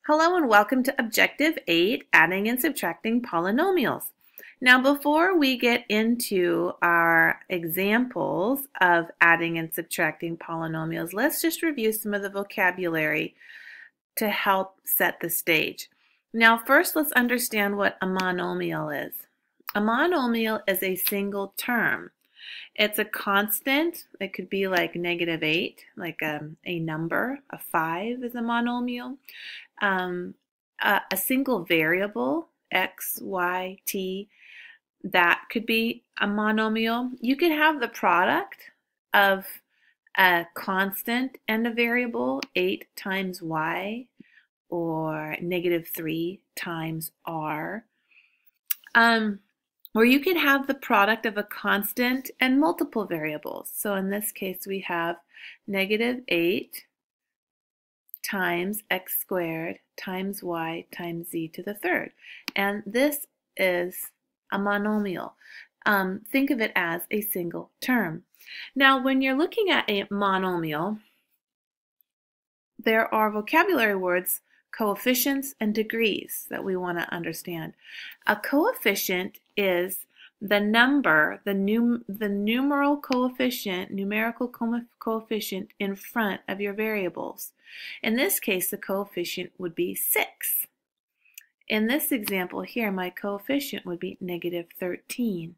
Hello and welcome to Objective 8, Adding and Subtracting Polynomials. Now before we get into our examples of adding and subtracting polynomials, let's just review some of the vocabulary to help set the stage. Now first let's understand what a monomial is. A monomial is a single term. It's a constant. It could be like -8, like a number. A 5 is a monomial. A single variable, x, y, t, that could be a monomial. You could have the product of a constant and a variable, 8 times y, or -3 times r. Or you could have the product of a constant and multiple variables. So in this case, we have -8 times x squared times y times z to the third. And this is a monomial. Think of it as a single term. Now, when you're looking at a monomial, there are vocabulary words, coefficients, and degrees that we want to understand. A coefficient is the number, the numerical coefficient in front of your variables. In this case, the coefficient would be 6. In this example here, my coefficient would be -13.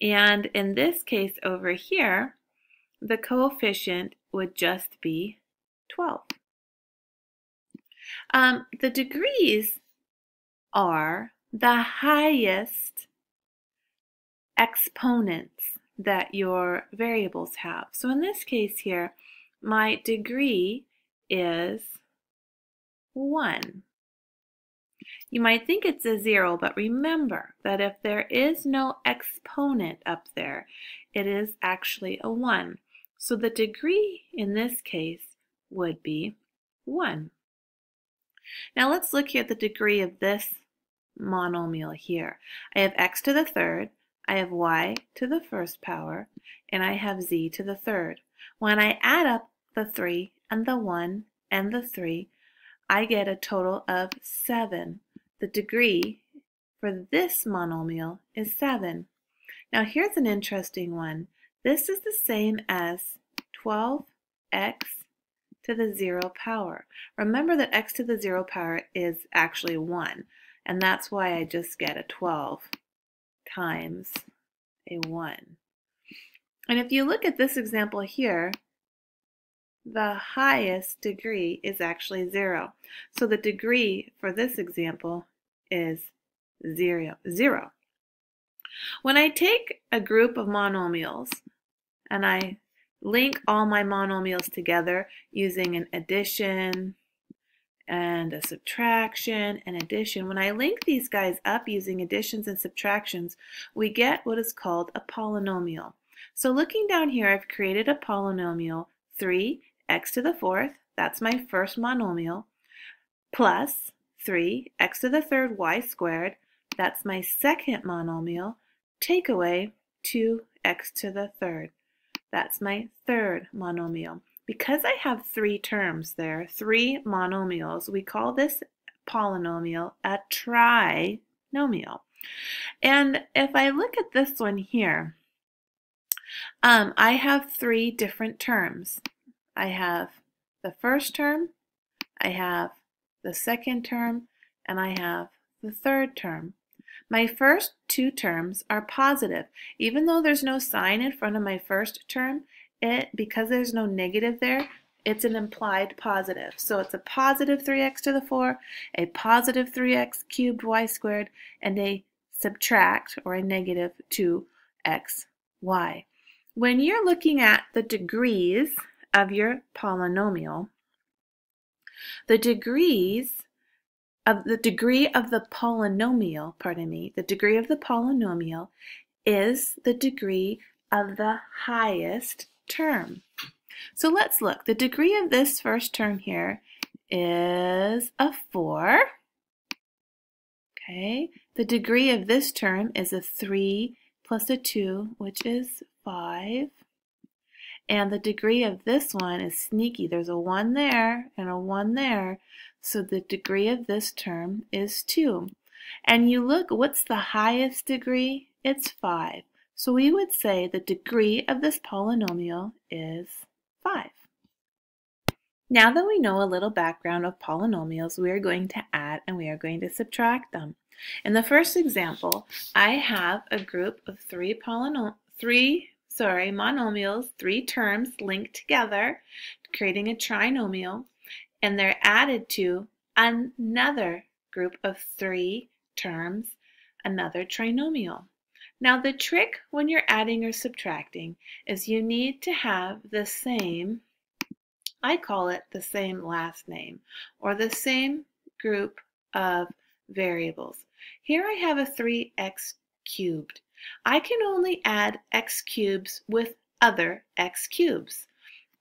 And in this case over here, the coefficient would just be 12. The degrees are the highest exponents that your variables have. So in this case here, my degree is 1. You might think it's a 0, but remember that if there is no exponent up there, it is actually a 1. So the degree in this case would be 1. Now let's look here at the degree of this monomial here. I have x to the third, I have y to the first power, and I have z to the third. When I add up the 3 and the 1 and the 3, I get a total of 7. The degree for this monomial is 7. Now here's an interesting one. This is the same as 12x to the 0 power. Remember that x to the 0 power is actually 1, and that's why I just get a 12 times a 1. And if you look at this example here, the highest degree is actually 0. So the degree for this example is 0. When I take a group of monomials and I link all my monomials together using an addition and a subtraction and addition, when I link these guys up using additions and subtractions, we get what is called a polynomial. So looking down here, I've created a polynomial 3x to the fourth, that's my first monomial, plus 3x to the third y squared, that's my second monomial, take away 2x to the third. That's my third monomial. Because I have 3 terms there, 3 monomials, we call this polynomial a trinomial. And if I look at this one here, I have 3 different terms. I have the first term, I have the second term, and I have the third term. My first 2 terms are positive. Even though there's no sign in front of my first term, because there's no negative there, it's an implied positive. So it's a positive 3x to the 4, a positive 3x cubed y squared, and a subtract, or a negative 2xy. When you're looking at the degrees of your polynomial, the degree of the polynomial is the degree of the highest term. So let's look. The degree of this first term here is a 4. Okay. The degree of this term is a 3 plus a 2, which is 5. And the degree of this one is sneaky. There's a 1 there and a 1 there. So the degree of this term is 2. And you look, what's the highest degree? It's 5. So we would say the degree of this polynomial is 5. Now that we know a little background of polynomials, we are going to add and we are going to subtract them. In the first example, I have a group of three monomials, 3 terms linked together, creating a trinomial, and they're added to another group of 3 terms, another trinomial. Now the trick when you're adding or subtracting is you need to have the same, I call it the same last name, or the same group of variables. Here I have a 3x cubed. I can only add x cubes with other x cubes,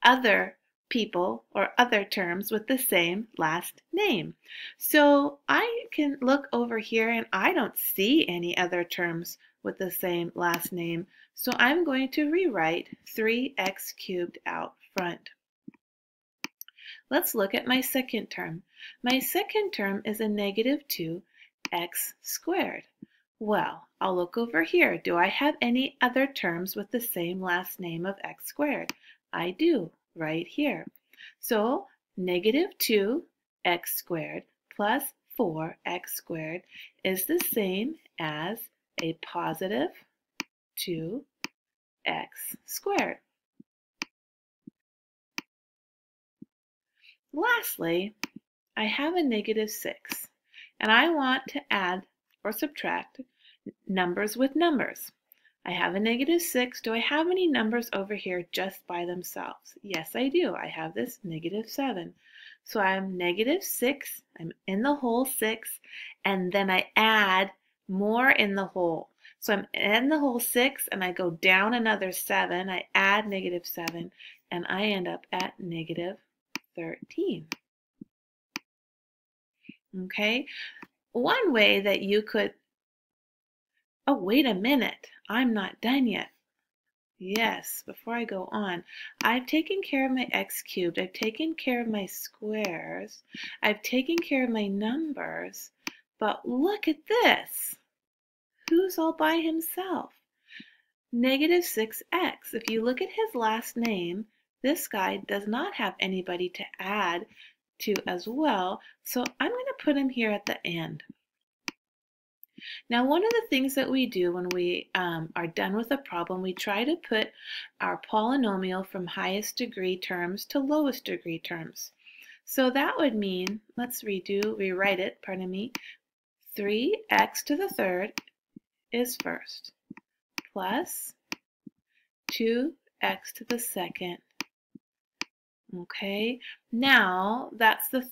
other people or other terms with the same last name. So I can look over here and I don't see any other terms with the same last name. So I'm going to rewrite 3x cubed out front. Let's look at my second term. My second term is a negative 2x squared. Well, I'll look over here. Do I have any other terms with the same last name of x squared? I do, right here. So negative 2x squared plus 4x squared is the same as a positive 2x squared. Lastly, I have a negative 6, and I want to add or subtract numbers with numbers. I have a negative 6. Do I have any numbers over here just by themselves? Yes, I do. I have this negative 7. So I'm negative 6. I'm in the whole 6, and then I add more in the whole. So I'm in the whole 6, and I go down another 7. I add negative 7, and I end up at negative 13. Okay, one way that you could, oh, wait a minute, I'm not done yet. Yes, before I go on, I've taken care of my x cubed, I've taken care of my squares, I've taken care of my numbers, but look at this. Who's all by himself? Negative 6x. If you look at his last name, this guy does not have anybody to add to as well, so I'm going to put him here at the end. Now, one of the things that we do when we are done with a problem, we try to put our polynomial from highest degree terms to lowest degree terms. So that would mean, let's rewrite it, 3x to the third is first, plus 2x to the second. Okay, now that's the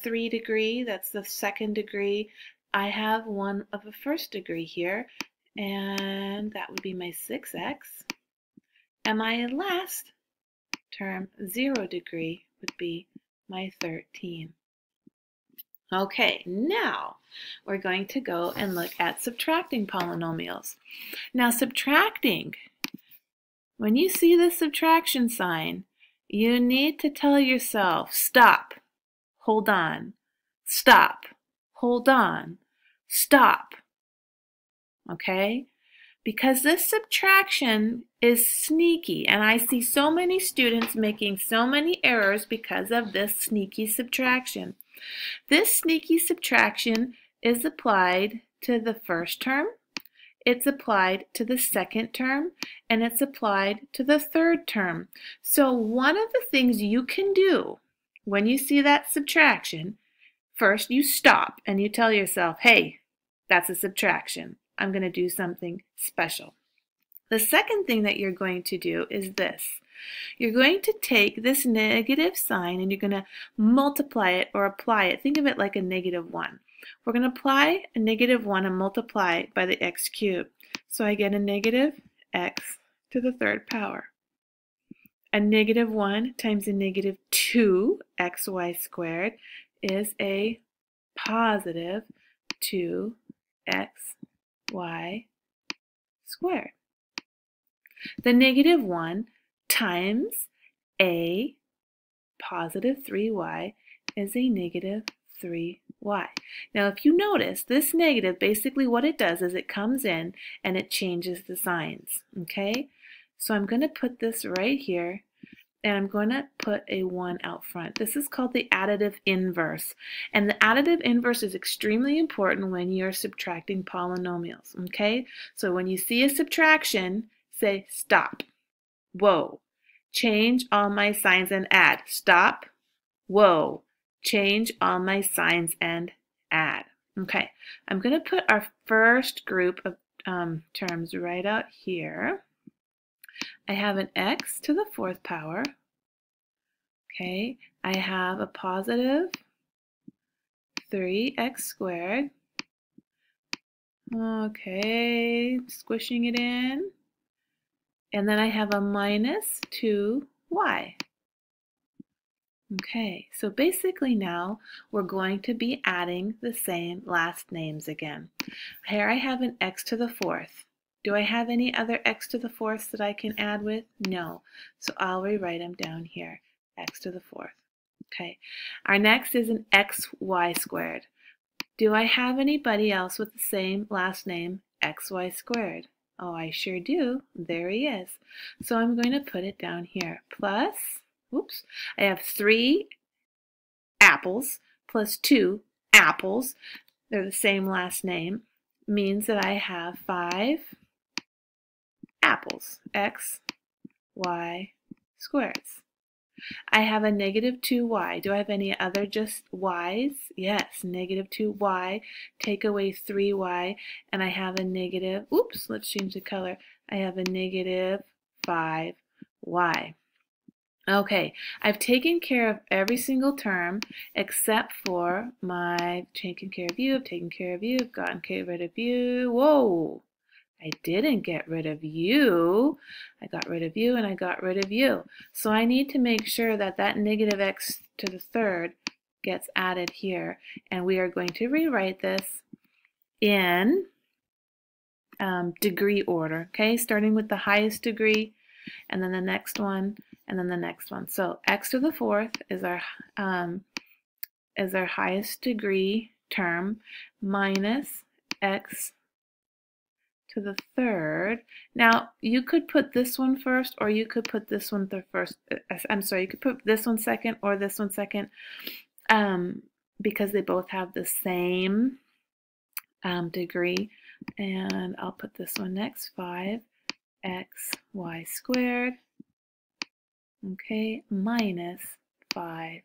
3 degree, that's the second degree. I have one of a first degree here, and that would be my 6x. And my last term, 0 degree, would be my 13. Okay, now we're going to go and look at subtracting polynomials. Now subtracting, when you see the subtraction sign, you need to tell yourself, stop, hold on, stop, hold on, stop. Okay? Because this subtraction is sneaky, and I see so many students making so many errors because of this sneaky subtraction. This sneaky subtraction is applied to the first term, it's applied to the second term, and it's applied to the third term. So one of the things you can do when you see that subtraction, first you stop and you tell yourself, hey, that's a subtraction. I'm going to do something special. The second thing that you're going to do is this. You're going to take this negative sign and you're going to multiply it or apply it. Think of it like a negative 1. We're going to apply a negative 1 and multiply it by the x cubed. So I get a negative x to the third power. A negative 1 times a negative 2xy squared is a positive 2xy squared. The negative 1 times a positive 3y is a negative 3y. Now if you notice, this negative, basically what it does is it comes in and it changes the signs, okay? So I'm going to put this right here, and I'm going to put a 1 out front. This is called the additive inverse. And the additive inverse is extremely important when you're subtracting polynomials, okay? So when you see a subtraction, say stop. Whoa. Change all my signs and add. Stop. Whoa. Change all my signs and add. Okay, I'm going to put our first group of terms right out here. I have an x to the 4th power. Okay, I have a positive 3x squared. Okay, squishing it in. And then I have a minus 2y. Okay, so basically now we're going to be adding the same last names again. Here I have an x to the 4th. Do I have any other x to the 4th that I can add with? No. So I'll rewrite them down here, x to the 4th. Okay, our next is an xy squared. Do I have anybody else with the same last name, xy squared? Oh, I sure do. There he is. So I'm going to put it down here. Plus, oops, I have 3 apples plus 2 apples. They're the same last name. Means that I have 5 apples, x, y squareds. I have a negative 2y. Do I have any other just y's? Yes, negative 2y. Take away 3y, and I have a negative, oops, let's change the color. I have a negative 5y. Okay, I've taken care of every single term except for my taken care of you, I've taken care of you, I've gotten rid of you. Whoa! I didn't get rid of you. I got rid of you and I got rid of you. So I need to make sure that that negative x to the 3rd gets added here. And we are going to rewrite this in degree order, okay? Starting with the highest degree, and then the next one, and then the next one. So x to the 4th is our highest degree term minus x to the 3rd. Now, you could put this one first, or you could put this one first. I'm sorry, you could put this one second or this one second, because they both have the same degree. And I'll put this one next, 5xy squared, okay, minus 5y.